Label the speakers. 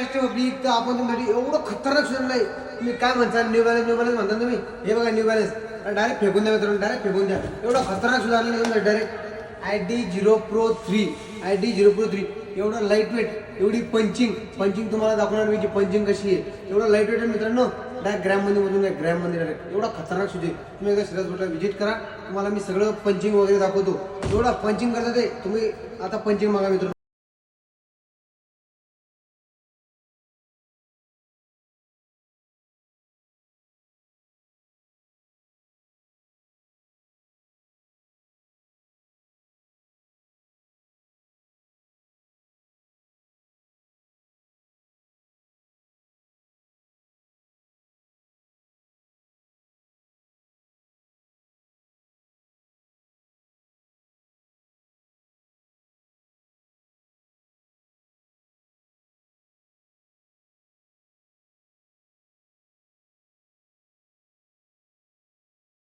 Speaker 1: System आपली तर आपण तुम्ही एवढं खतरनाक शोधलं नाही. तुम्ही काय म्हणता न्यू बॅलन्स म्हणता तुम्ही. हे बघा न्यू बॅलन्स डायरेक्ट फेकून द्या मित्रांनो, डायरेक्ट फेकून द्या. एवढं खतरनाक सुधारलं नाही डायरेक्ट ID0Pro 3 एवढं लाईट वेट, एवढी पंचिंग तुम्हाला दाखवणार मी की पंचिंग कशी आहे. एवढं लाईट वेट आहे मित्रांनो. डायरेक्ट ग्रॅममध्ये मधून ग्रॅममध्ये डायरेक्ट एवढा खतरनाक शूज आहे. तुम्ही एकदा सिराज बोटला व्हिजिट करा, तुम्हाला मी सगळं पंचिंग वगैरे दाखवतो. एवढा पंचिंग करता ते तुम्ही आता पंचिंग मागा मित्रांनो.